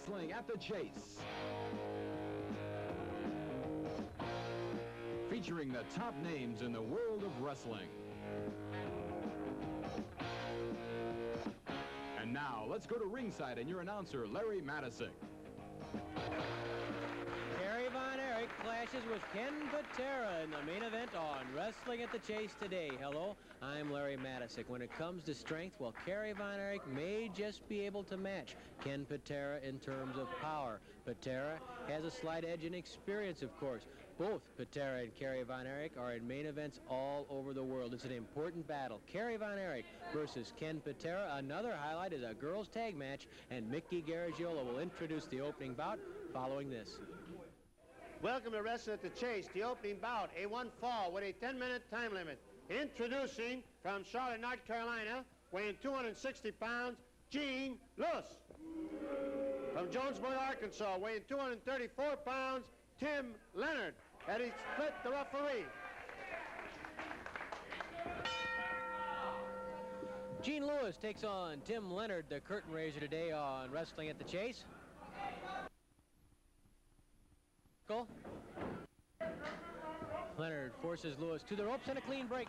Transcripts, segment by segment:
Wrestling at the Chase. Featuring the top names in the world of wrestling. And now, let's go to ringside and your announcer, Larry Matisick. Kerry Von Erich clashes with Ken Patera in the main event on Wrestling at the Chase today. Hello, I'm Larry Matisick. When it comes to strength, well, Kerry Von Erich may just be able to match Ken Patera in terms of power. Patera has a slight edge in experience, of course. Both Patera and Kerry Von Erich are in main events all over the world. It's an important battle. Kerry Von Erich versus Ken Patera. Another highlight is a girls' tag match, and Mickey Garagiola will introduce the opening bout following this. Welcome to Wrestling at the Chase, the opening bout, a one fall with a 10-minute time limit. Introducing from Charlotte, North Carolina, weighing 260 pounds, Gene Lewis. From Jonesboro, Arkansas, weighing 234 pounds, Tim Leonard. Eddie Split, the referee. Gene Lewis takes on Tim Leonard, the curtain raiser today on Wrestling at the Chase. Leonard forces Lewis to the ropes and a clean break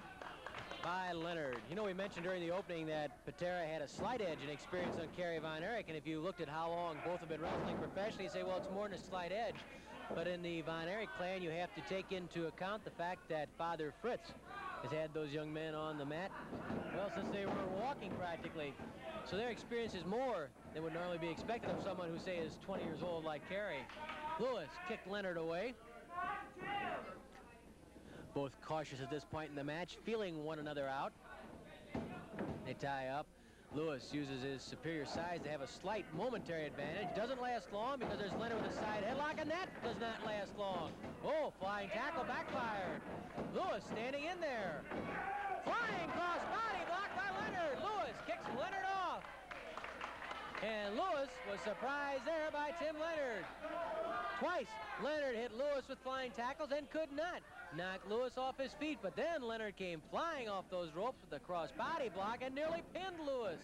by Leonard. You know, we mentioned during the opening that Patera had a slight edge in experience on Kerry Von Erich, and if you looked at how long both have been wrestling professionally, you say, well, it's more than a slight edge. But in the Von Erich clan, you have to take into account the fact that Father Fritz has had those young men on the mat, well, since they were walking practically. So their experience is more than would normally be expected of someone who, say, is 20 years old like Kerry. Lewis kicked Leonard away. Both cautious at this point in the match, feeling one another out. They tie up. Lewis uses his superior size to have a slight momentary advantage. Doesn't last long because there's Leonard with a side headlock, and that does not last long. Oh, flying tackle backfired. Lewis standing in there. Flying cross body blocked by Leonard. Lewis kicks Leonard off. And Lewis was surprised there by Tim Leonard. Twice, Leonard hit Lewis with flying tackles and could not knock Lewis off his feet, but then Leonard came flying off those ropes with a cross body block and nearly pinned Lewis.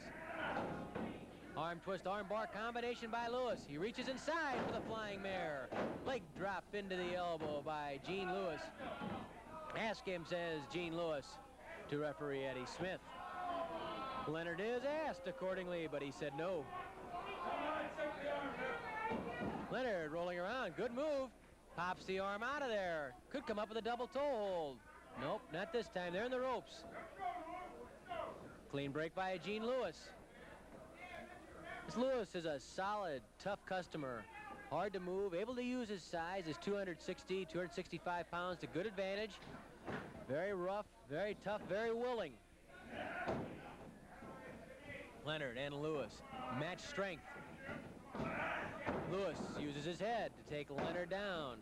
Arm twist, arm bar combination by Lewis. He reaches inside for the flying mare. Leg drop into the elbow by Gene Lewis. Ask him, says Gene Lewis to referee Eddie Smith. Leonard is asked accordingly, but he said no. Leonard rolling around, good move. Pops the arm out of there. Could come up with a double toe hold. Nope, not this time. They're in the ropes. Clean break by Gene Lewis. This Lewis is a solid, tough customer. Hard to move, able to use his size, his 260, 265 pounds to good advantage. Very rough, very tough, very willing. Leonard and Lewis, match strength. Lewis uses his head to take Leonard down.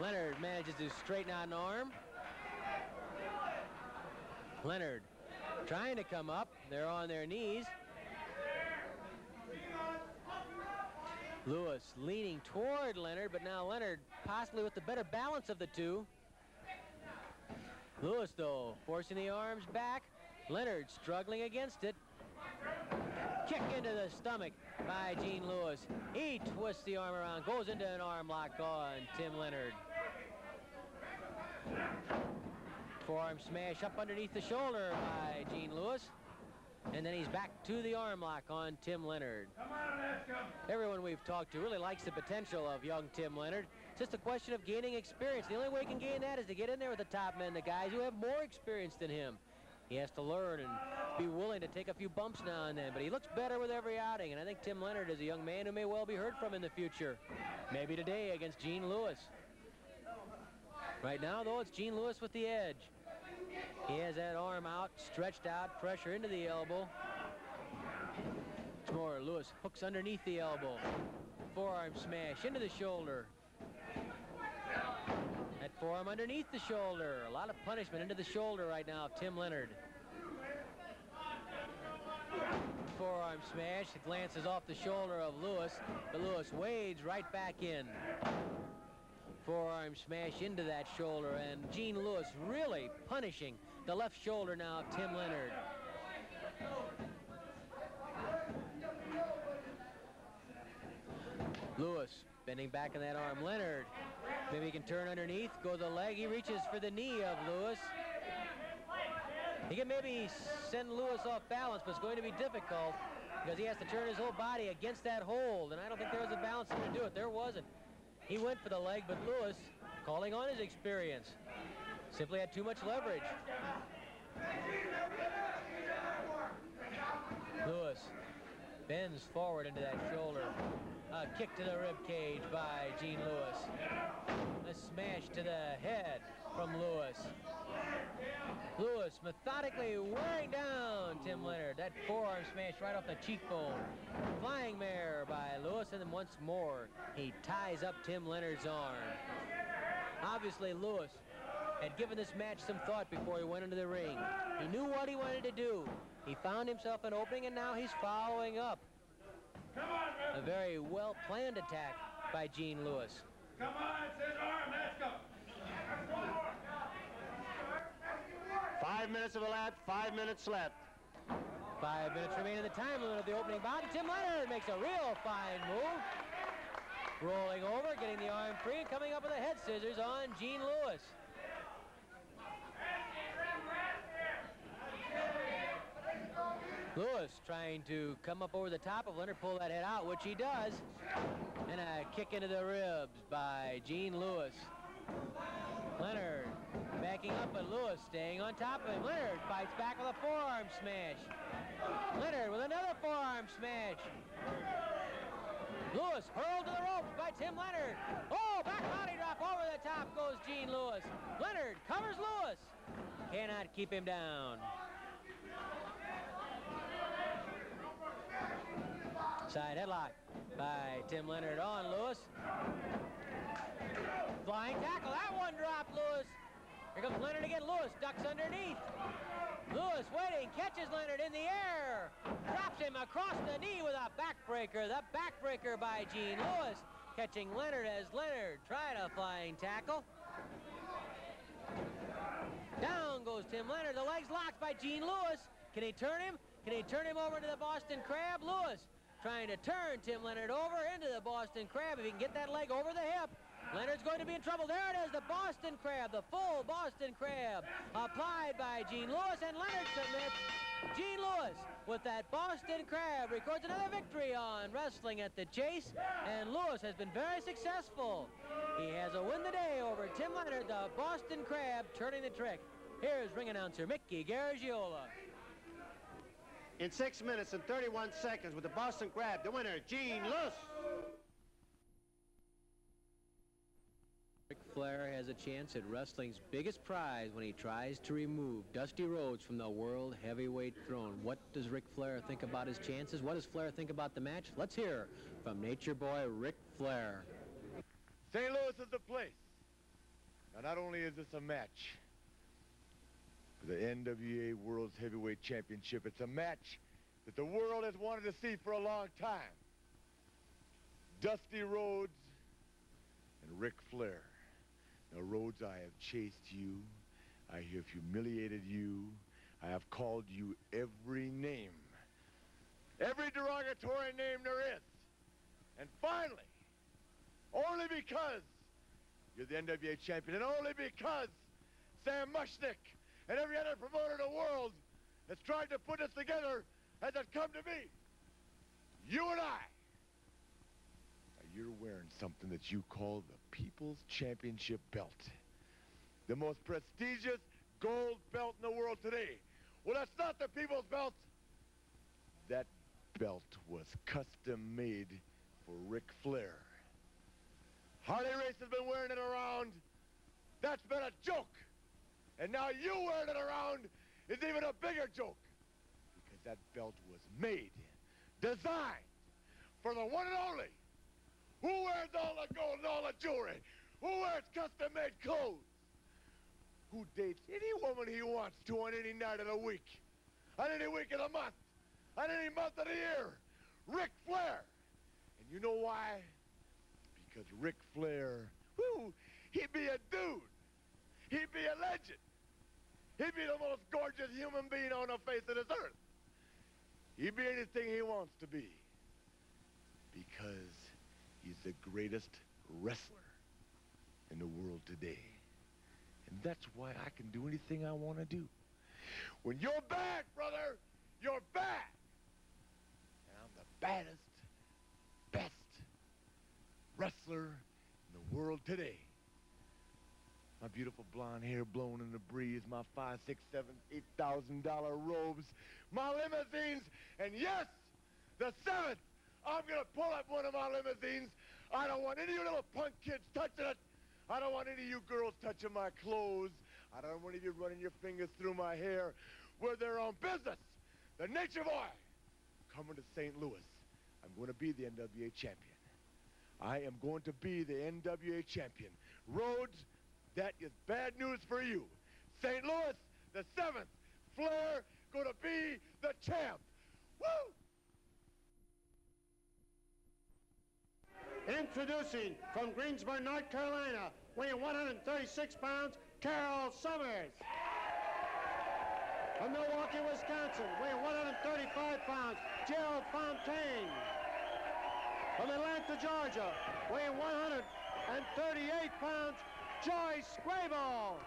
Leonard manages to straighten out an arm. Leonard trying to come up. They're on their knees. Lewis leaning toward Leonard, but now Leonard possibly with the better balance of the two. Lewis, though, forcing the arms back. Leonard struggling against it. Kick into the stomach by Gene Lewis. He twists the arm around, goes into an arm lock on Tim Leonard. Forearm smash up underneath the shoulder by Gene Lewis. And then he's back to the arm lock on Tim Leonard. Everyone we've talked to really likes the potential of young Tim Leonard. It's just a question of gaining experience. The only way he can gain that is to get in there with the top men, the guys who have more experience than him. He has to learn and be willing to take a few bumps now and then, but he looks better with every outing, and I think Tim Leonard is a young man who may well be heard from in the future. Maybe today against Gene Lewis. Right now, though, it's Gene Lewis with the edge. He has that arm out, stretched out, pressure into the elbow. It's more, Lewis hooks underneath the elbow. Forearm smash into the shoulder. That forearm underneath the shoulder. A lot of punishment into the shoulder right now of Tim Leonard. Forearm smash. It glances off the shoulder of Lewis, but Lewis wades right back in. Forearm smash into that shoulder, and Gene Lewis really punishing the left shoulder now of Tim Leonard. Lewis bending back in that arm. Leonard, maybe he can turn underneath, go to the leg. He reaches for the knee of Lewis. He can maybe send Lewis off balance, but it's going to be difficult because he has to turn his whole body against that hold, and I don't think there was a balance to do it. There wasn't. He went for the leg, but Lewis, calling on his experience, simply had too much leverage. Lewis bends forward into that shoulder. A kick to the rib cage by Gene Lewis. A smash to the head from Lewis. Lewis methodically wearing down Tim Leonard. That forearm smash right off the cheekbone. Flying mare by Lewis, and then once more he ties up Tim Leonard's arm. Obviously Lewis had given this match some thought before he went into the ring. He knew what he wanted to do. He found himself an opening, and now he's following up. A very well-planned attack by Gene Lewis. Come on, says arm, let's go. 5 minutes of a lap, 5 minutes left. 5 minutes remain in the time limit of the opening bout. Tim Leonard makes a real fine move. Rolling over, getting the arm free, and coming up with a head scissors on Gene Lewis. Lewis trying to come up over the top of Leonard, pull that head out, which he does. And a kick into the ribs by Gene Lewis. Leonard backing up, but Lewis staying on top of him. Leonard fights back with a forearm smash. Leonard with another forearm smash. Lewis hurled to the ropes by Tim Leonard. Oh, back body drop over the top goes Gene Lewis. Leonard covers Lewis. Cannot keep him down. Side headlock by Tim Leonard on Lewis. Flying tackle, that one dropped Lewis. Here comes Leonard again. Lewis ducks underneath. Lewis waiting, catches Leonard in the air. Drops him across the knee with a backbreaker. The backbreaker by Gene Lewis. Catching Leonard as Leonard tried a flying tackle. Down goes Tim Leonard. The legs locked by Gene Lewis. Can he turn him? Can he turn him over to the Boston Crab? Lewis trying to turn Tim Leonard over into the Boston Crab. If he can get that leg over the hip, Leonard's going to be in trouble. There it is, the Boston Crab, the full Boston Crab, applied by Gene Lewis, and Leonard submits. Gene Lewis, with that Boston Crab, records another victory on Wrestling at the Chase, and Lewis has been very successful. He has a win today over Tim Leonard, the Boston Crab, turning the trick. Here's ring announcer Mickey Garagiola. In 6 minutes and 31 seconds with the Boston Crab, the winner, Gene Lewis. Ric Flair has a chance at wrestling's biggest prize when he tries to remove Dusty Rhodes from the World Heavyweight throne. What does Ric Flair think about his chances? What does Flair think about the match? Let's hear from Nature Boy Ric Flair. St. Louis is the place. Now, not only is this a match for the NWA World Heavyweight Championship, it's a match that the world has wanted to see for a long time. Dusty Rhodes and Ric Flair. Now, Rhodes, I have chased you. I have humiliated you. I have called you every name. Every derogatory name there is. And finally, only because you're the NWA champion, and only because Sam Mushnick and every other promoter in the world has tried to put this together, has it come to me. You and I. Now, you're wearing something that you call the People's Championship belt. The most prestigious gold belt in the world today. Well, that's not the People's belt. That belt was custom made for Ric Flair. Harley Race has been wearing it around. That's been a joke. And now you wearing it around is even a bigger joke. Because that belt was made, designed for the one and only. Who wears all the gold and all the jewelry? Who wears custom-made clothes? Who dates any woman he wants to on any night of the week? On any week of the month? On any month of the year? Ric Flair. And you know why? Because Ric Flair, whoo, he'd be a dude. He'd be a legend. He'd be the most gorgeous human being on the face of this earth. He'd be anything he wants to be. Because he's the greatest wrestler in the world today. And that's why I can do anything I want to do. When you're back, brother, you're back. And I'm the baddest, best wrestler in the world today. My beautiful blonde hair blowing in the breeze, my $5,000, $6,000, $8,000 robes, my limousines, and yes, the 7th, I'm gonna pull up one of my limousines. I don't want any of you little punk kids touching it. I don't want any of you girls touching my clothes. I don't want any of you running your fingers through my hair. We're their own business. The Nature Boy coming to St. Louis. I'm going to be the NWA champion. I am going to be the NWA champion. Rhodes, that is bad news for you. St. Louis, the 7th. Flair, going to be the champ. Woo! Introducing from Greensboro, North Carolina, weighing 136 pounds, Carol Sommers. From Milwaukee, Wisconsin, weighing 135 pounds, Jill Fontaine. From Atlanta, Georgia, weighing 138 pounds, Joyce Grable.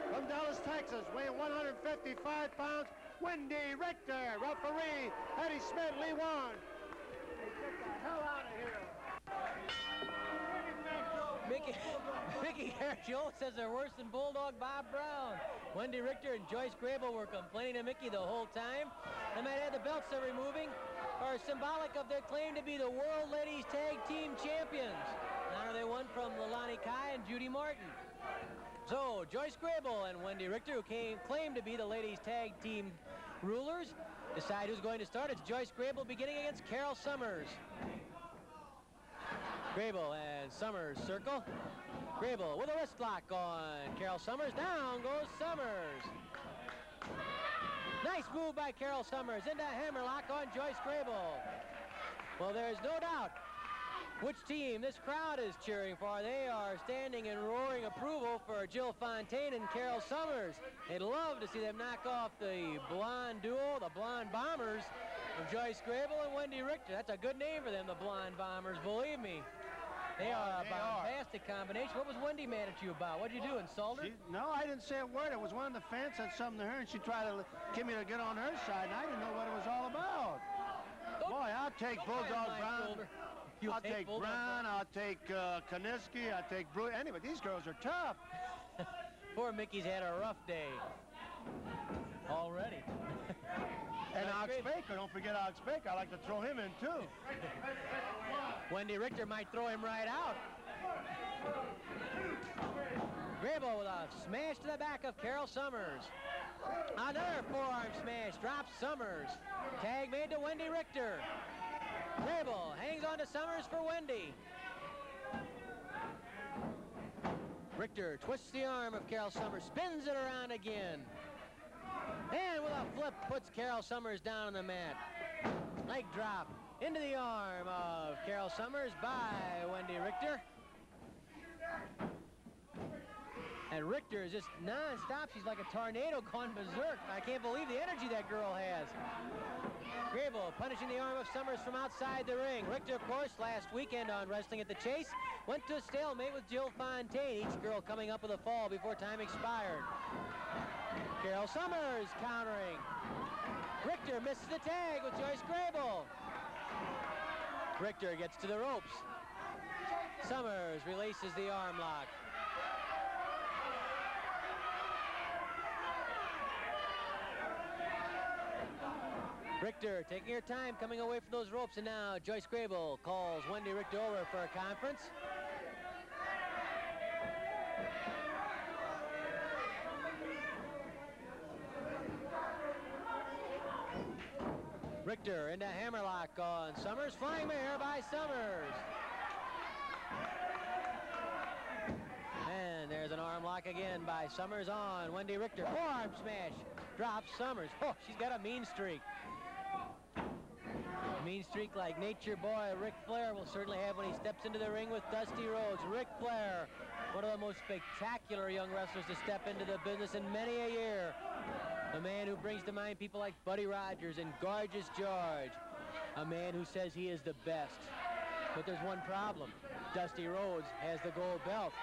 From Dallas, Texas, weighing 155 pounds, Wendi Richter. Referee, Eddie Smith, Lee Warren. Get the hell out of here. Mickey Erich says they're worse than Bulldog Bob Brown. Wendi Richter and Joyce Grable were complaining to Mickey the whole time. They might add the belts they're removing are symbolic of their claim to be the World Ladies Tag Team Champions. An honor they won from Lilani Kai and Judy Martin. So, Joyce Grable and Wendi Richter, who claimed to be the Ladies Tag Team rulers, decide who's going to start. It's Joyce Grable beginning against Carol Sommers. Grable and Sommers circle. Grable with a wrist lock on Carol Sommers. Down goes Sommers. Nice move by Carol Sommers into a hammerlock on Joyce Grable. Well, there's no doubt which team this crowd is cheering for. They are standing in roaring approval for Jill Fontaine and Carol Sommers. They'd love to see them knock off the blonde duo, the Blonde Bombers, of Joyce Grable and Wendi Richter. That's a good name for them, the Blonde Bombers, believe me. They are a bombastic combination. What was Wendi mad at you about? What'd you do, insult her? No, I didn't say a word. It was one of the fans said something to her, and she tried to get me to get on her side, and I didn't know what it was all about. Boy, I'll take Bulldog Brown. I'll take Brown, I'll take Kaniski, I'll take Brew. Anyway, these girls are tough. Poor Mickey's had a rough day already. And Ox Baker, don't forget Ox Baker. I like to throw him in, too. Wendi Richter might throw him right out. Grable with a smash to the back of Carol Sommers. Another forearm smash, drops Sommers. Tag made to Wendi Richter. Grable hangs on to Sommers for Wendi. Richter twists the arm of Carol Sommers, spins it around again. And with a flip, puts Carol Sommers down on the mat. Leg drop into the arm of Carol Sommers by Wendi Richter. And Richter is just non-stop. She's like a tornado gone berserk. I can't believe the energy that girl has. Grable punishing the arm of Sommers from outside the ring. Richter, of course, last weekend on Wrestling at the Chase, went to a stalemate with Jill Fontaine, each girl coming up with a fall before time expired. Carol Sommers countering. Richter misses the tag with Joyce Grable. Richter gets to the ropes. Sommers releases the arm lock. Richter taking her time coming away from those ropes, and now Joyce Grable calls Wendi Richter over for a conference. Richter into hammerlock on Sommers. Flying mare by Sommers. And there's an arm lock again by Sommers on Wendi Richter. Forearm smash. Drops Sommers. Oh, she's got a mean streak. Mean streak like Nature Boy Ric Flair will certainly have when he steps into the ring with Dusty Rhodes. Ric Flair, one of the most spectacular young wrestlers to step into the business in many a year. A man who brings to mind people like Buddy Rogers and Gorgeous George. A man who says he is the best. But there's one problem. Dusty Rhodes has the gold belt.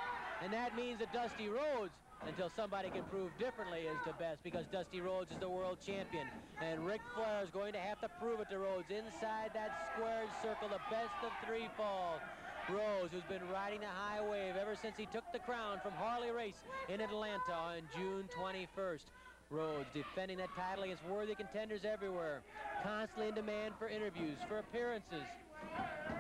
And that means that Dusty Rhodes, until somebody can prove differently, is the best, because Dusty Rhodes is the world champion. And Ric Flair is going to have to prove it to Rhodes inside that squared circle, the best of 3 falls. Rhodes, who's been riding the high wave ever since he took the crown from Harley Race in Atlanta on June 21st. Rhodes defending that title against worthy contenders everywhere, constantly in demand for interviews, for appearances.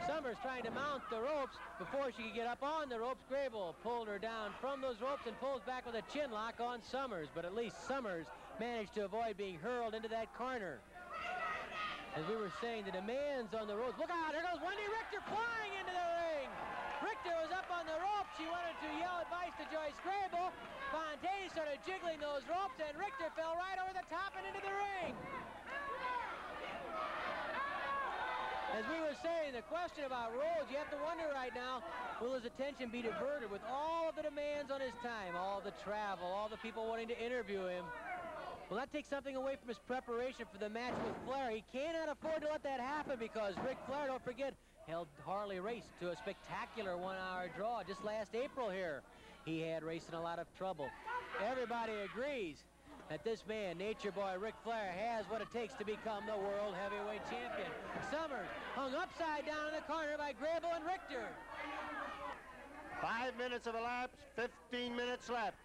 Sommers trying to mount the ropes before she could get up on the ropes. Grable pulled her down from those ropes and pulls back with a chin lock on Sommers, but at least Sommers managed to avoid being hurled into that corner. As we were saying, the demands on the ropes. Look out, there goes Wendi Richter flying into the ring. Richter was up on the ropes. She wanted to yell advice to Joyce Grable. Fontaine started jiggling those ropes, and Richter fell right over the top and into the ring. As we were saying, the question about Rhodes, you have to wonder right now, will his attention be diverted with all of the demands on his time, all the travel, all the people wanting to interview him? Will that take something away from his preparation for the match with Flair? He cannot afford to let that happen, because Ric Flair, don't forget, held Harley Race to a spectacular 1-hour draw just last April here. He had Race in a lot of trouble. Everybody agrees that this man, Nature Boy Ric Flair, has what it takes to become the world heavyweight champion. Sommers hung upside down in the corner by Grable and Richter. 5 minutes of elapsed, 15 minutes left.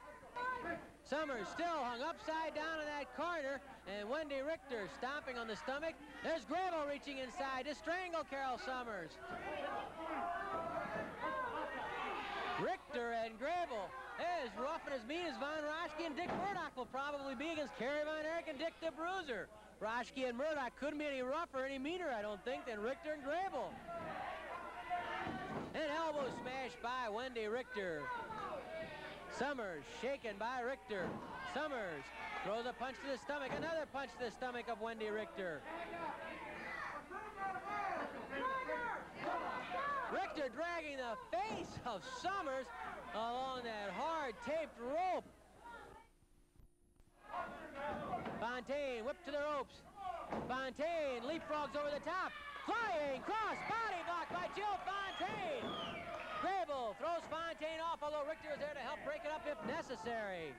Sommers still hung upside down in that corner, and Wendi Richter stomping on the stomach. There's Grable reaching inside to strangle Carol Sommers. Richter and Grable, as rough and as mean as Von Raschke and Dick Murdoch will probably be against Kerry, Von Erich, and Dick the Bruiser. Raschke and Murdoch couldn't be any rougher, any meaner, I don't think, than Richter and Grable. An elbow smash by Wendi Richter. Sommers shaken by Richter. Sommers throws a punch to the stomach, another punch to the stomach of Wendi Richter. Richter dragging the face of Sommers along that hard taped rope. Fontaine whipped to the ropes. Fontaine leapfrogs over the top. Flying cross body block by Jill Fontaine. Grable throws Fontaine off, although Richter is there to help break it up if necessary.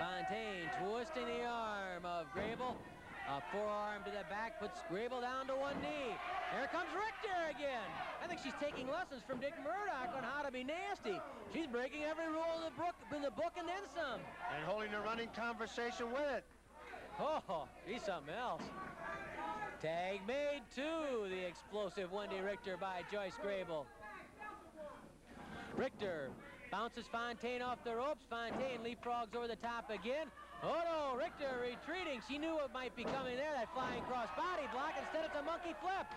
Fontaine twisting the arm of Grable. A forearm to the back puts Grable down to one knee. Here comes Richter again. I think she's taking lessons from Dick Murdoch on how to be nasty. She's breaking every rule in the book and then some. And holding a running conversation with it. Oh, he's something else. Tag made to the explosive Wendi Richter by Joyce Grable. Richter bounces Fontaine off the ropes. Fontaine leapfrogs over the top again. Oh no, Richter retreating. She knew what might be coming there, that flying cross body block. Instead it's a monkey flip.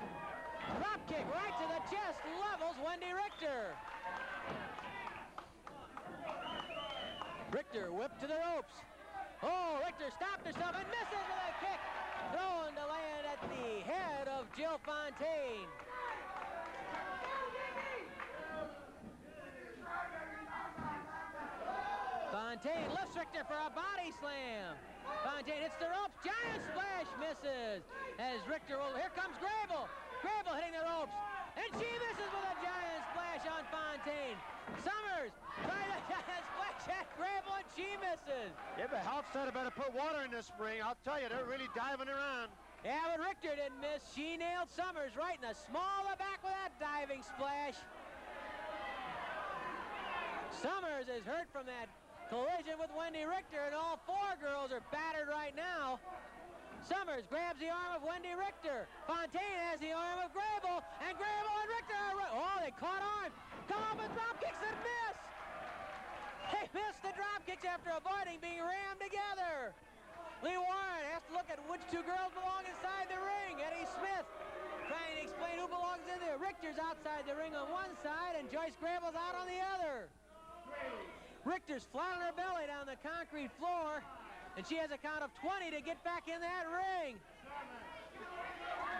Drop kick right to the chest, levels Wendi Richter. Richter whipped to the ropes. Oh, Richter stopped herself and misses with a kick. Thrown to land at the head of Jill Fontaine. Fontaine lifts Richter for a body slam. Fontaine hits the ropes. Giant splash misses. As Richter will, here comes Grable. Grable hitting the ropes. And she misses with a giant splash on Fontaine. Sommers trying a giant splash at Grable, and she misses. Yeah, but Health Center better put water in this ring. I'll tell you, they're really diving around. Yeah, but Richter didn't miss. She nailed Sommers right in the small of the back with that diving splash. Sommers is hurt from that collision with Wendi Richter, and all 4 girls are battered right now. Sommers grabs the arm of Wendi Richter. Fontaine has the arm of Grable, and Grable and Richter are... Oh, they caught arms. Come up and drop kicks and miss. They missed the drop kicks after avoiding being rammed together. Lee Warren has to look at which 2 girls belong inside the ring. Eddie Smith trying to explain who belongs in there. Richter's outside the ring on one side, and Joyce Grable's out on the other. Richter's flat on her belly down the concrete floor, and she has a count of 20 to get back in that ring.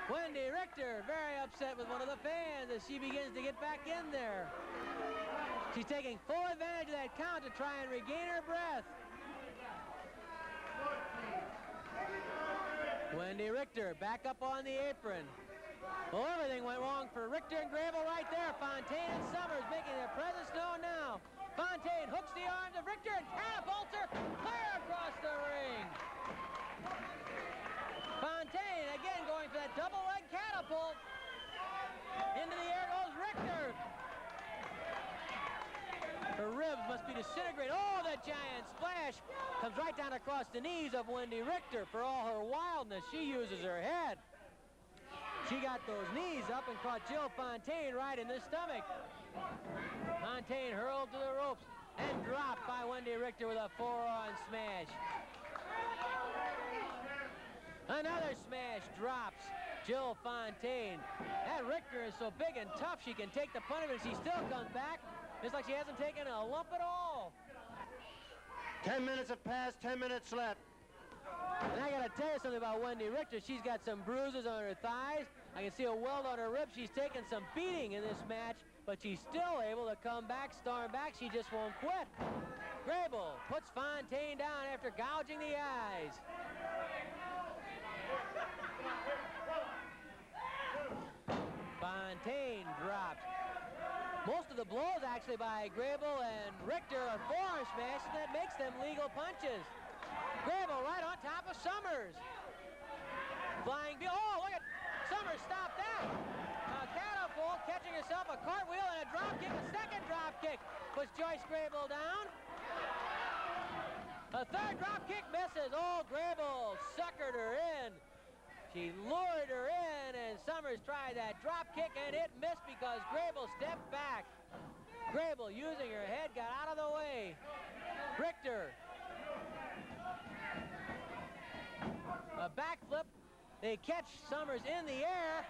Wendi Richter very upset with one of the fans as she begins to get back in there. She's taking full advantage of that count to try and regain her breath. Wendi Richter back up on the apron. Well, everything went wrong for Richter and Grable right there. Fontaine and Sommers making their presence known now. Fontaine hooks the arms of Richter and catapults her clear across the ring. Fontaine again going for that double leg catapult. Into the air goes Richter. Her ribs must be disintegrated. Oh, the giant splash comes right down across the knees of Wendi Richter. For all her wildness, she uses her head. She got those knees up and caught Jill Fontaine right in the stomach. Fontaine hurled to the ropes and dropped by Wendi Richter with a forearm smash. Another smash drops Jill Fontaine. That Richter is so big and tough she can take the punishment. She still comes back. It's like she hasn't taken a lump at all. 10 minutes have passed, 10 minutes left. And I got to tell you something about Wendi Richter. She's got some bruises on her thighs. I can see a welt on her ribs. She's taken some beating in this match, but she's still able to come back, storm back. She just won't quit. Grable puts Fontaine down after gouging the eyes. Fontaine dropped. Most of the blows actually by Grable and Richter are forearm smashes that makes them legal punches. Grable right on top of Sommers. Flying, oh, look at Sommers, stop that. Catapult, catching herself a cartwheel and a drop kick. A second drop kick puts Joyce Grable down. A third drop kick misses. Oh, Grable suckered her in. She lured her in, and Sommers tried that drop kick, and it missed because Grable stepped back. Grable, using her head, got out of the way. Richter. A backflip. They catch Sommers in the air.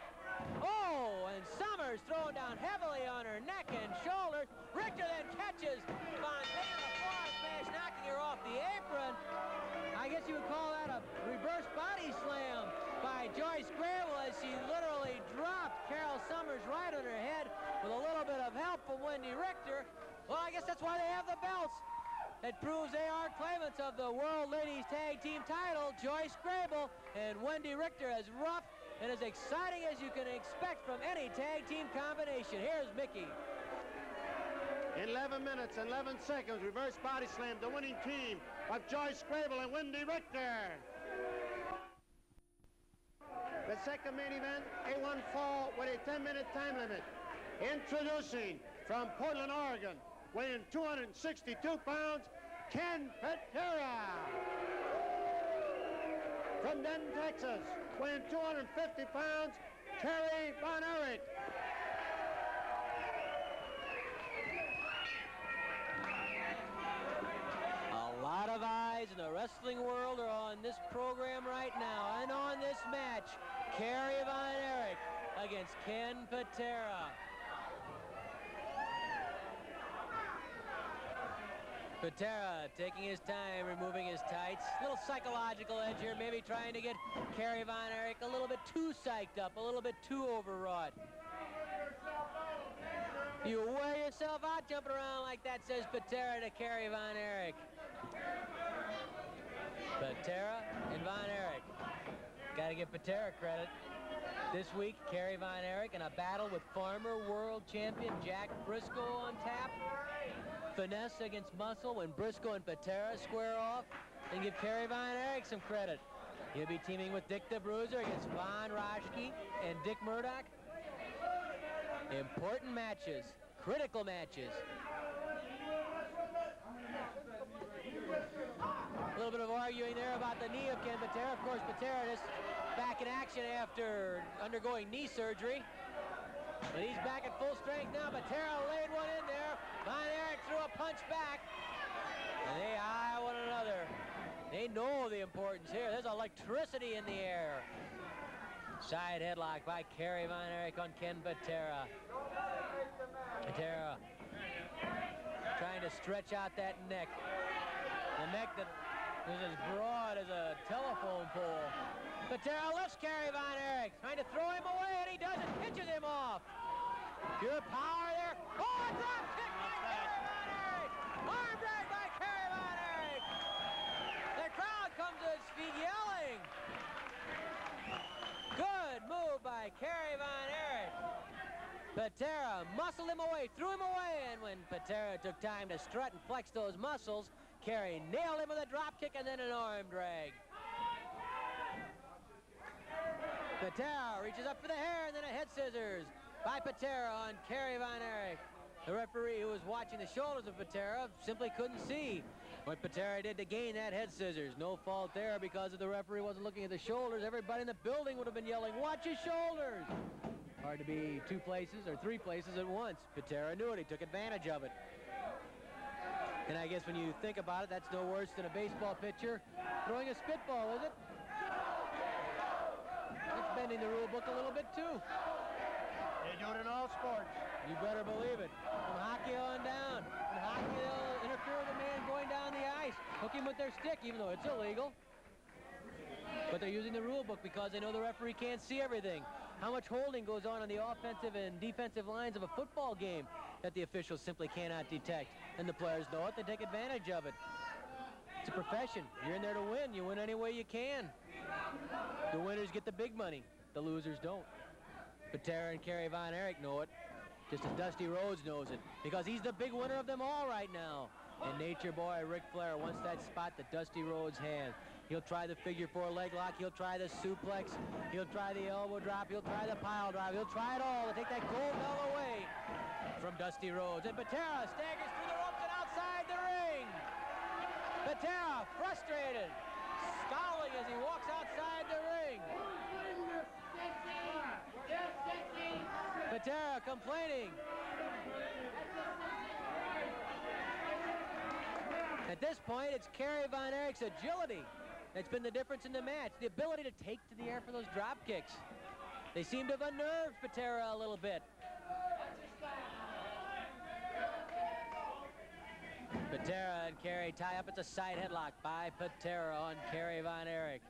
Oh, and Sommers thrown down heavily on her neck and shoulders. Richter then catches Fontaine, a forearm smash, knocking her off the apron. I guess you would call that a reverse body slam by Joyce Grable as she literally dropped Carol Sommers right on her head with a little bit of help from Wendi Richter. Well, I guess that's why they have the belts. It proves they are claimants of the World Ladies Tag Team title. Joyce Grable and Wendi Richter, as rough and as exciting as you can expect from any tag team combination. Here's Mickey. 11 minutes and 11 seconds, reverse body slam, the winning team of Joyce Grable and Wendi Richter. The second main event, A1 fall with a 10-minute time limit. Introducing from Portland, Oregon, weighing 262 pounds, Ken Patera. From Denton, Texas, weighing 250 pounds, Kerry von Erich. A lot of eyes in the wrestling world are on this program right now, and on this match, Kerry von Erich against Ken Patera. Patera taking his time, removing his tights. Little psychological edge here, maybe trying to get Kerry von Erich a little bit too psyched up, a little bit too overwrought. You wear yourself out jumping around like that, says Patera to Kerry von Erich. Patera and von Erich. Got to give Patera credit. This week, Kerry von Erich in a battle with former world champion Jack Briscoe on tap. Finesse against muscle when Briscoe and Patera square off. And give Kerry von Erich some credit. He'll be teaming with Dick the Bruiser against Von Raschke and Dick Murdoch. Important matches, critical matches. A little bit of arguing there about the knee of Ken Patera. Of course, Patera is back in action after undergoing knee surgery. But he's back at full strength now. Patera laid one in there. Von Erich threw a punch back. And they eye one another. They know the importance here. There's electricity in the air. Side headlock by Kerry von Erich on Ken Patera. Patera trying to stretch out that neck. The neck that is as broad as a telephone pole. Patera lifts Kerry von Erich, trying to throw him away, and he doesn't. Pitches him off. Pure power there. Oh, a drop kick by Kerry von Erich. Arm drag by Kerry von Erich. The crowd comes to its feet yelling. by Kerry Von Erich. Patera muscled him away, threw him away, and when Patera took time to strut and flex those muscles, Kerry nailed him with a drop kick and then an arm drag. Patera reaches up for the hair and then a head scissors by Patera on Kerry Von Erich. The referee, who was watching the shoulders of Patera, simply couldn't see what Patera did to gain that head scissors. No fault there because if the referee wasn't looking at the shoulders, everybody in the building would have been yelling, "Watch his shoulders!" Hard to be two places or three places at once. Patera knew it. He took advantage of it. And I guess when you think about it, that's no worse than a baseball pitcher throwing a spitball, is it? It's bending the rule book a little bit, too. They do it in all sports. You better believe it. From hockey on down. In hockey, they'll interfere with a man going down the ice. Hook him with their stick, even though it's illegal. But they're using the rule book because they know the referee can't see everything. How much holding goes on the offensive and defensive lines of a football game that the officials simply cannot detect. And the players know it. They take advantage of it. It's a profession. You're in there to win. You win any way you can. The winners get the big money. The losers don't. Patera and Kerry Von Erich know it, just as Dusty Rhodes knows it, because he's the big winner of them all right now. And Nature Boy Ric Flair wants that spot that Dusty Rhodes has. He'll try the figure four leg lock, he'll try the suplex, he'll try the elbow drop, he'll try the pile drive, he'll try it all to take that gold medal away from Dusty Rhodes. And Patera staggers through the ropes and outside the ring. Patera frustrated, scowling as he walks outside the ring. Patera complaining. At this point, it's Kerry Von Erich's agility that's been the difference in the match. The ability to take to the air for those drop kicks. They seem to have unnerved Patera a little bit. Patera and Kerry tie up. It's a side headlock by Patera on Kerry Von Erich.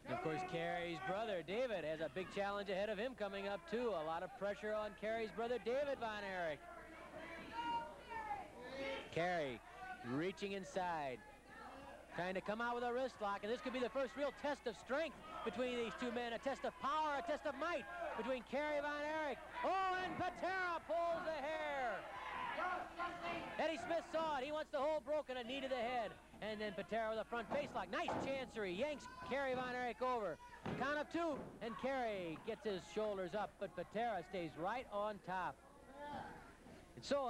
And of course, Kerry's brother, David, has a big challenge ahead of him coming up, too. A lot of pressure on Kerry's brother, David Von Erich. Kerry reaching inside, trying to come out with a wrist lock, and this could be the first real test of strength between these two men, a test of power, a test of might between Kerry Von Erich. Oh, and Patera pulls the hair. Eddie Smith saw it. He wants the hole broken, a knee to the head. And then Patera with a front face lock. Nice chancery. Yanks Kerry Von Erich over. Count of two, and Kerry gets his shoulders up, but Patera stays right on top. It's so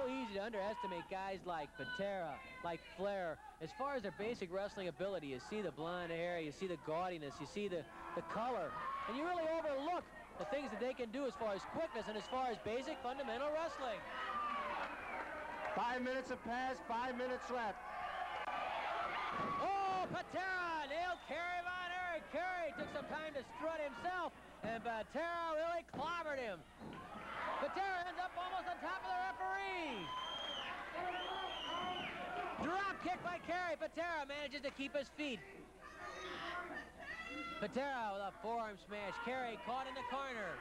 easy to underestimate guys like Patera, like Flair. As far as their basic wrestling ability, you see the blonde hair, you see the gaudiness, you see the color, and you really overlook the things that they can do as far as quickness and as far as basic fundamental wrestling. 5 minutes have passed, 5 minutes left. Oh, Patera nailed Kerry Von Erich. Kerry took some time to strut himself, and Patera really clobbered him. Patera ends up almost on top of the referee. Drop kick by Kerry. Patera manages to keep his feet. Patera with a forearm smash. Kerry caught in the corner.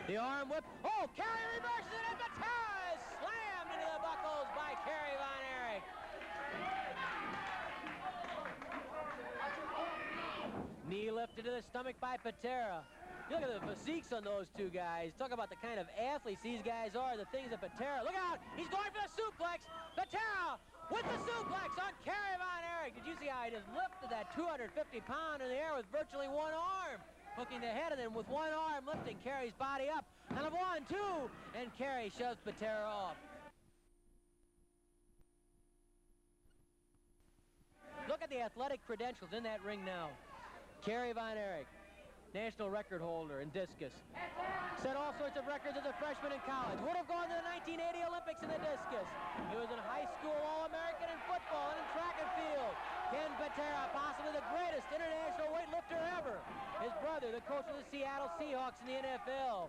The arm whip. Oh, Kerry reverses it, and Patera is slammed into the buckles by Kerry Von Erich. Knee lifted to the stomach by Patera. Look at the physiques on those two guys. Talk about the kind of athletes these guys are, the things that Patera... Look out! He's going for the suplex! Patera with the suplex on Kerry Von Erich. Did you see how he just lifted that 250-pounder in the air with virtually one arm? Hooking the head, and then with one arm lifting Kerry's body up. And a 1, 2, and Kerry shoves Patera off. Look at the athletic credentials in that ring now. Kerry Von Erich, national record holder in discus. Set all sorts of records as a freshman in college. Would have gone to the 1980 Olympics in the discus. He was in high school All-American in football and in track and field. Ken Patera, possibly the greatest international weightlifter ever. His brother, the coach of the Seattle Seahawks in the NFL.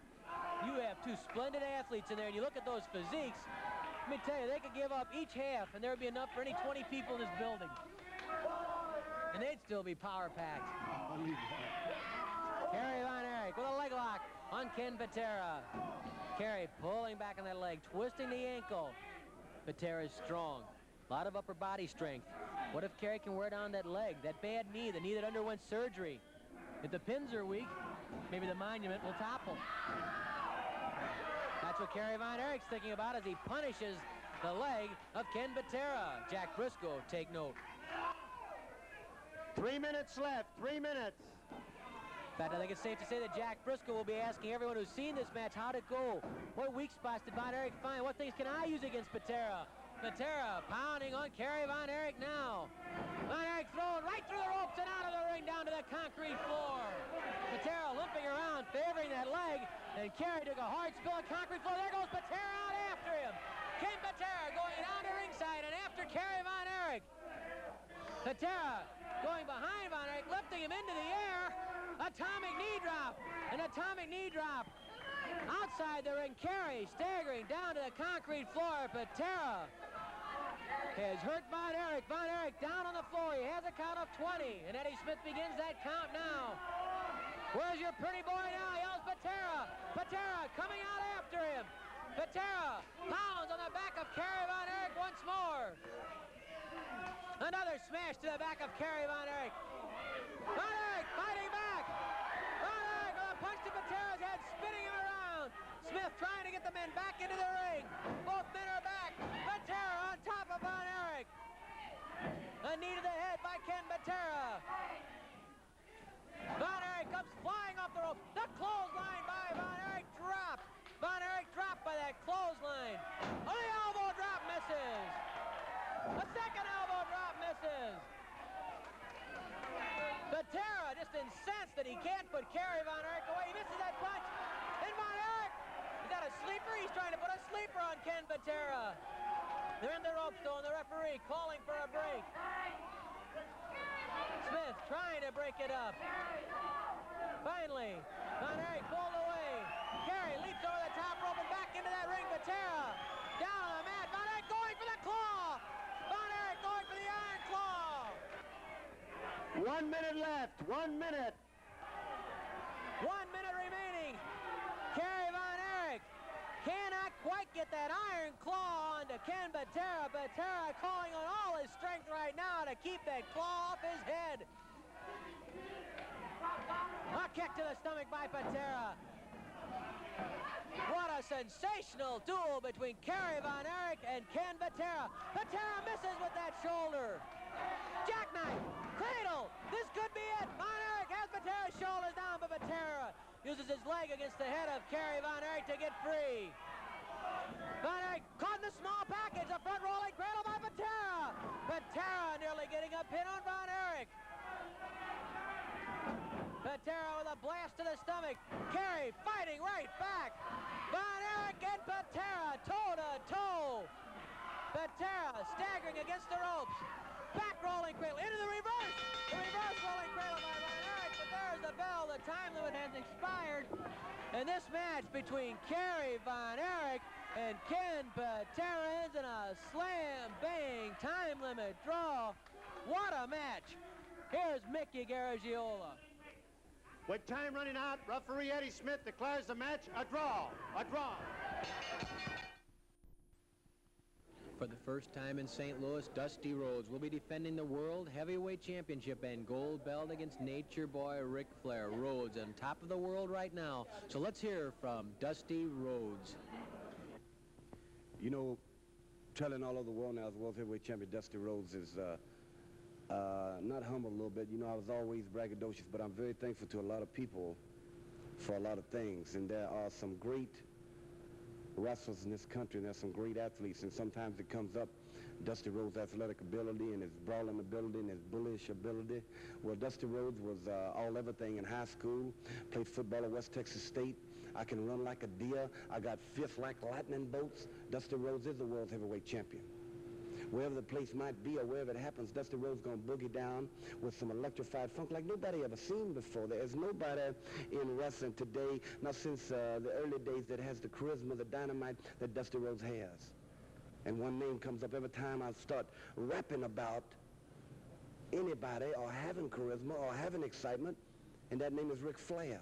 You have two splendid athletes in there, and you look at those physiques. Let me tell you, they could give up each half, and there would be enough for any 20 people in this building. And they'd still be power-packed. Kerry Von Erich with a leg lock on Ken Patera. Kerry pulling back on that leg, twisting the ankle. Patera is strong. A lot of upper body strength. What if Kerry can wear down that leg, that bad knee, the knee that underwent surgery? If the pins are weak, maybe the monument will topple. That's what Kerry Von Erich's thinking about as he punishes the leg of Ken Patera. Jack Briscoe, take note. 3 minutes left, 3 minutes. In fact, I think it's safe to say that Jack Briscoe will be asking everyone who's seen this match how to go. What weak spots did Von Erich find? What things can I use against Patera? Patera pounding on Kerry Von Erich now. Von Erich thrown right through the ropes and out of the ring down to the concrete floor. Patera limping around, favoring that leg, and Kerry took a hard spill of concrete floor. There goes Patera out after him. Ken Patera going down to ringside and after Kerry Von Erich. Patera going behind Von Erich, lifting him into the air. Atomic knee drop, an atomic knee drop. Outside the ring, Kerry staggering down to the concrete floor. Patera has hurt Von Erich. Von Erich down on the floor. He has a count of 20, and Eddie Smith begins that count now. Where's your pretty boy now? Yells Patera. Patera coming out after him. Patera pounds on the back of Kerry Von Erich once more. Another smash to the back of Kerry Von Erich. Von Erich fighting back. Von Erich with a punch to Patera's head, spinning him around. Smith trying to get the men back into the ring. Both men are back. Patera on top of Von Erich. A knee to the head by Ken Patera. Von Erich comes flying off the rope. The clothesline by Von Erich dropped. Von Erich dropped by that clothesline. Oh, the elbow drop misses. A second elbow drop misses. Patera just incensed that he can't put Kerry Von Erich away. He misses that punch. And Von Erich, is that a sleeper? He's trying to put a sleeper on Ken Patera. They're in the ropes though, and the referee calling for a break. Smith trying to break it up. Finally, Von Erich pulled away. Kerry leaps over the top rope and back into that ring. Patera down on the mat. Von Erich going for the claw. Von Erich going for the iron claw. 1 minute left, 1 minute. 1 minute remaining. Kerry Von Erich cannot quite get that iron claw onto Ken Patera. Patera calling on all his strength right now to keep that claw off his head. A kick to the stomach by Patera. What a sensational duel between Kerry Von Erich and Ken Patera. Patera misses with that shoulder. Jackknife, cradle, this could be it. Von Erich has Patera's shoulders down, but Patera uses his leg against the head of Kerry Von Erich to get free. Von Erich caught in the small package, a front rolling cradle by Patera. Patera nearly getting a pin on Von Erich. Patera with a blast to the stomach. Kerry fighting right back. Von Erich and Patera toe-to-toe. Patera staggering against the ropes. Back rolling cradle into the reverse. The reverse rolling cradle by Von Erich, but there's the bell. The time limit has expired. And this match between Kerry Von Erich and Ken Patera ends in a slam-bang time limit draw. What a match. Here's Mickey Garagiola. With time running out, referee Eddie Smith declares the match a draw. A draw. For the first time in St. Louis, Dusty Rhodes will be defending the World Heavyweight Championship and gold belt against Nature Boy Ric Flair. Rhodes on top of the world right now. So let's hear from Dusty Rhodes. You know, traveling all over the world now as World Heavyweight Champion Dusty Rhodes is not humble a little bit. You know, I was always braggadocious, but I'm very thankful to a lot of people for a lot of things. And there are some great wrestlers in this country, and there's some great athletes, and sometimes it comes up Dusty Rhodes' athletic ability and his brawling ability and his bullish ability. Well, Dusty Rhodes was all everything in high school, played football at West Texas State. I can run like a deer. I got fifth like lightning bolts. Dusty Rhodes is the world heavyweight champion. Wherever the place might be or wherever it happens, Dusty Rhodes gonna boogie down with some electrified funk like nobody ever seen before. There is nobody in wrestling today, not since the early days, that has the charisma, the dynamite that Dusty Rhodes has. And one name comes up every time I start rapping about anybody or having charisma or having excitement, and that name is Ric Flair.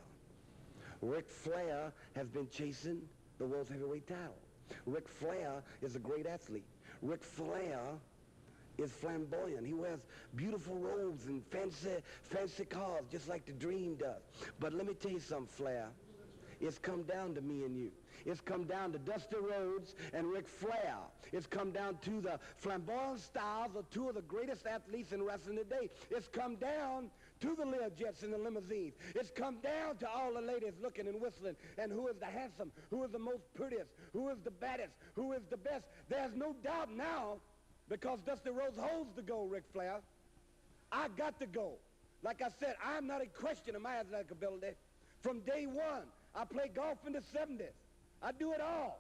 Ric Flair has been chasing the world heavyweight title. Ric Flair is a great athlete. Ric Flair is flamboyant. He wears beautiful robes and fancy cars, just like the Dream does. But let me tell you something, Flair. It's come down to me and you. It's come down to Dusty Rhodes and Ric Flair. It's come down to the flamboyant styles of two of the greatest athletes in wrestling today. It's come down to the Learjets and the limousines. It's come down to all the ladies looking and whistling, and who is the handsome, who is the most prettiest, who is the baddest, who is the best. There's no doubt now, because Dusty Rhodes holds the gold, Ric Flair. I got the gold. Like I said, I'm not in question of my athletic ability. From day one, I played golf in the 70s. I do it all.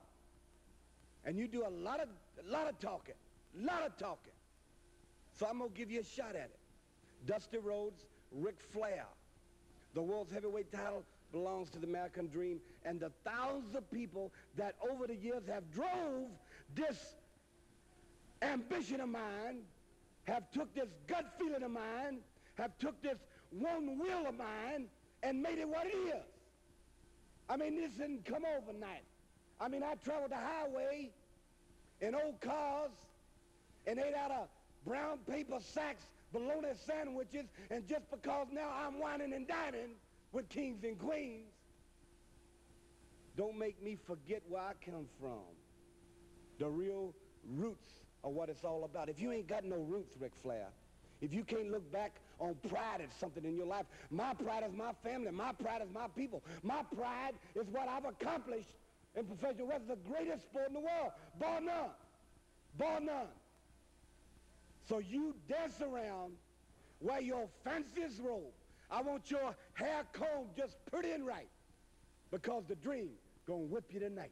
And you do a lot of talking, So I'm going to give you a shot at it. Dusty Rhodes, Ric Flair. The world's heavyweight title belongs to the American Dream, and the thousands of people that over the years have drove this ambition of mine, have took this gut feeling of mine, have took this one will of mine, and made it what it is. I mean, this didn't come overnight. I mean, I traveled the highway in old cars and ate out of brown paper sacks, bologna sandwiches, and just because now I'm whining and dining with kings and queens, don't make me forget where I come from. The real roots of what it's all about. If you ain't got no roots, Ric Flair, if you can't look back on pride at something in your life, my pride is my family, my pride is my people. My pride is what I've accomplished in professional wrestling, the greatest sport in the world, bar none, bar none. So you dance around, wear your fanciest robe. I want your hair combed just pretty and right, because the Dream gonna whip you tonight.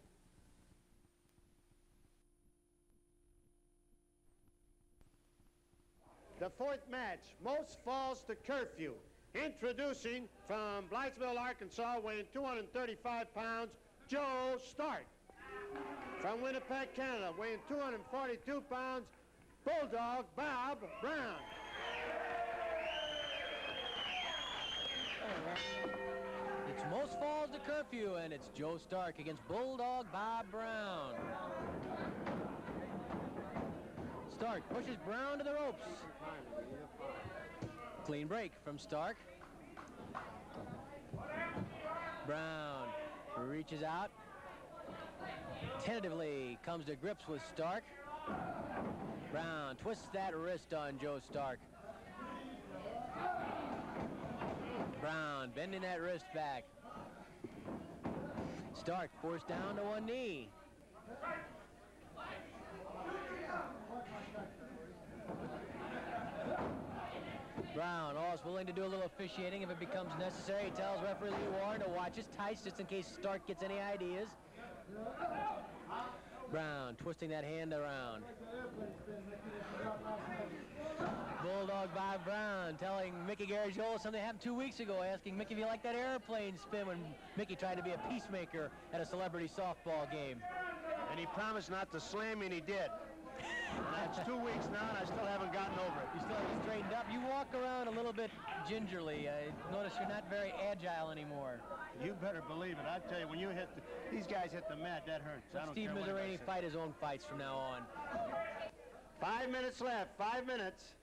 The fourth match, most falls to curfew. Introducing from Blytheville, Arkansas, weighing 235 pounds, Joe Stark. From Winnipeg, Canada, weighing 242 pounds, Bulldog Bob Brown. It's most falls to curfew, and it's Joe Stark against Bulldog Bob Brown. Stark pushes Brown to the ropes. Clean break from Stark. Brown reaches out. Tentatively comes to grips with Stark. Brown twists that wrist on Joe Stark. Brown bending that wrist back. Stark forced down to one knee. Brown, always willing to do a little officiating if it becomes necessary. He tells referee Lee Warren to watch his tights just in case Stark gets any ideas. Brown twisting that hand around. Bulldog Bob Brown telling Mickey Garagiola something happened 2 weeks ago, asking Mickey if you liked that airplane spin when Mickey tried to be a peacemaker at a celebrity softball game. And he promised not to slam me, and he did. That's 2 weeks now, and I still haven't gotten over it. You still haven't straightened up. You walk around a little bit gingerly. I notice you're not very agile anymore. You better believe it. I tell you, when you hit these guys hit the mat, that hurts. Let Steve Miserini fight his own fights from now on. 5 minutes left. 5 minutes.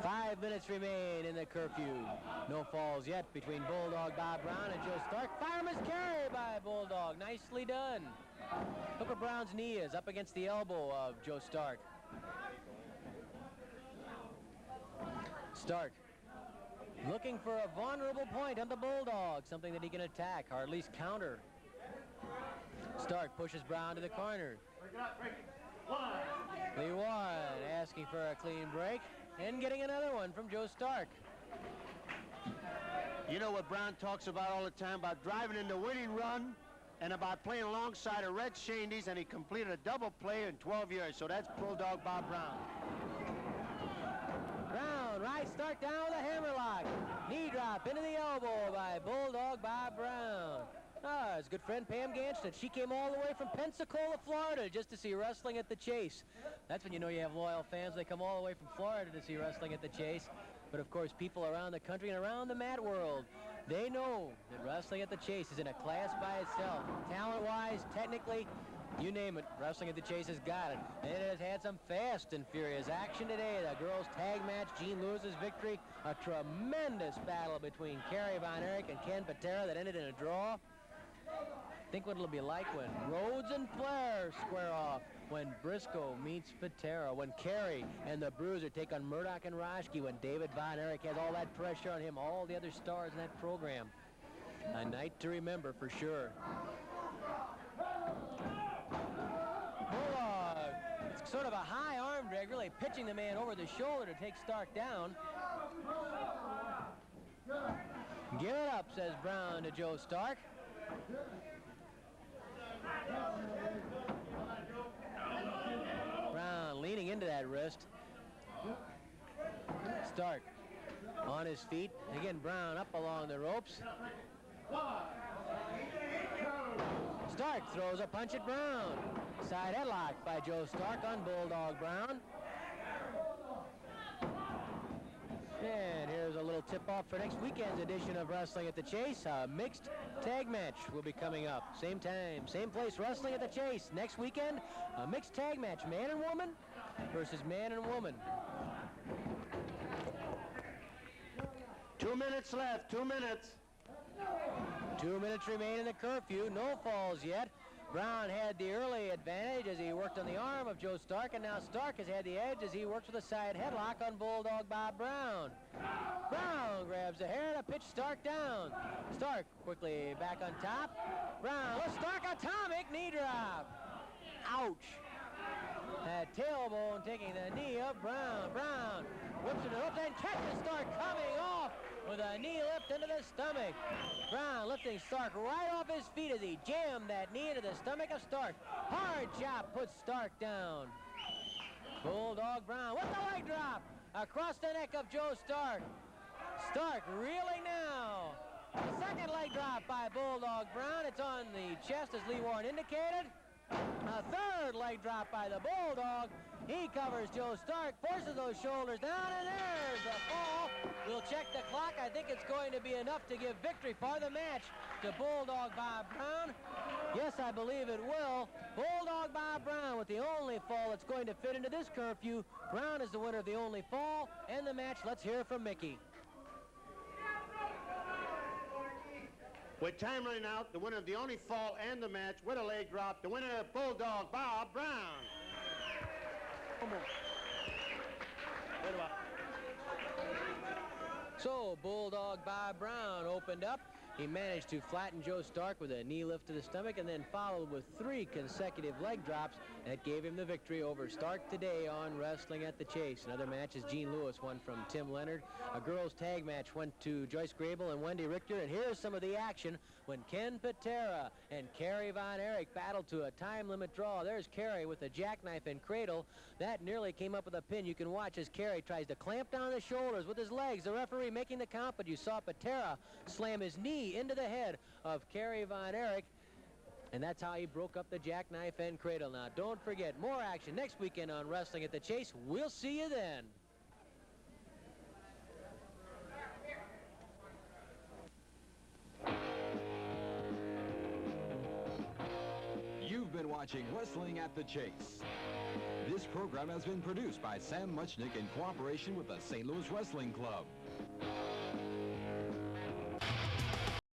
5 minutes remain in the curfew. No falls yet between Bulldog Bob Brown and Joe Stark. Fireman's carry by Bulldog. Nicely done. Look where Brown's knee is, up against the elbow of Joe Stark. Stark looking for a vulnerable point on the Bulldog, something that he can attack, or at least counter. Stark pushes Brown to the corner. Lee Warren asking for a clean break and getting another one from Joe Stark. You know what Brown talks about all the time, about driving in the winning run and about playing alongside of Red Shandy's, and he completed a double play in 12 years, so that's Bulldog Bob Brown. Brown, right, Stark down with a hammerlock. Knee drop into the elbow by Bulldog Bob Brown. His good friend Pam Ganston. She came all the way from Pensacola, Florida, just to see wrestling at the Chase. That's when you know you have loyal fans. They come all the way from Florida to see wrestling at the Chase. But of course, people around the country and around the mat world, they know that wrestling at the Chase is in a class by itself. Talent-wise, technically, You name it, Wrestling at the Chase has got it. And it has had some fast and furious action today. The girls' tag match, Gene Lewis's victory, a tremendous battle between Kerry Von Erich and Ken Patera that ended in a draw. Think what it'll be like when Rhodes and Flair square off, when Briscoe meets Patera, when Kerry and the Bruiser take on Murdoch and Roschke, when David Von Erich has all that pressure on him, all the other stars in that program. A night to remember for sure. Bulldog, it's sort of a high arm drag, really pitching the man over the shoulder to take Stark down. Give it up, says Brown to Joe Stark. Brown leaning into that wrist. Stark on his feet. Again, Brown up along the ropes. Stark throws a punch at Brown. Side headlock by Joe Stark on Bulldog Brown. And here's a little tip-off for next weekend's edition of Wrestling at the Chase. A mixed tag match will be coming up. Same time, same place, Wrestling at the Chase. Next weekend, a mixed tag match, man and woman versus man and woman. 2 minutes left, 2 minutes. 2 minutes remain in the curfew. No falls yet. Brown had the early advantage as he worked on the arm of Joe Stark, and now Stark has had the edge as he works with a side headlock on Bulldog Bob Brown. Brown grabs the hair to pitch Stark down. Stark quickly back on top. Brown with Stark atomic knee drop. Ouch. That tailbone taking the knee of Brown. Brown whips it up and catches Stark coming off with a knee lift into the stomach. Brown lifting Stark right off his feet as he jammed that knee into the stomach of Stark. Hard chop puts Stark down. Bulldog Brown with the leg drop across the neck of Joe Stark. Stark reeling now. The second leg drop by Bulldog Brown. It's on the chest as Lee Warren indicated. A third leg drop by the Bulldog. He covers Joe Stark, forces those shoulders down, and there's the fall. We'll check the clock. I think it's going to be enough to give victory for the match to Bulldog Bob Brown. Yes, I believe it will. Bulldog Bob Brown with the only fall that's going to fit into this curfew. Brown is the winner of the only fall and the match. Let's hear from Mickey. With time running out, the winner of the only fall and the match with a leg drop, the winner, Bulldog Bob Brown. So Bulldog Bob Brown opened up. He managed to flatten Joe Stark with a knee lift to the stomach and then followed with 3 consecutive leg drops. That gave him the victory over Stark today on Wrestling at the Chase. Another match is Gene Lewis won from Tim Leonard. A girls' tag match went to Joyce Grable and Wendi Richter. And here's some of the action when Ken Patera and Kerry Von Erich battled to a time limit draw. There's Kerry with a jackknife and cradle. That nearly came up with a pin. You can watch as Kerry tries to clamp down the shoulders with his legs. The referee making the count, but you saw Patera slam his knee into the head of Kerry Von Erich. And that's how he broke up the jackknife and cradle. Now, don't forget, more action next weekend on Wrestling at the Chase. We'll see you then. You've been watching Wrestling at the Chase. This program has been produced by Sam Muchnick in cooperation with the St. Louis Wrestling Club.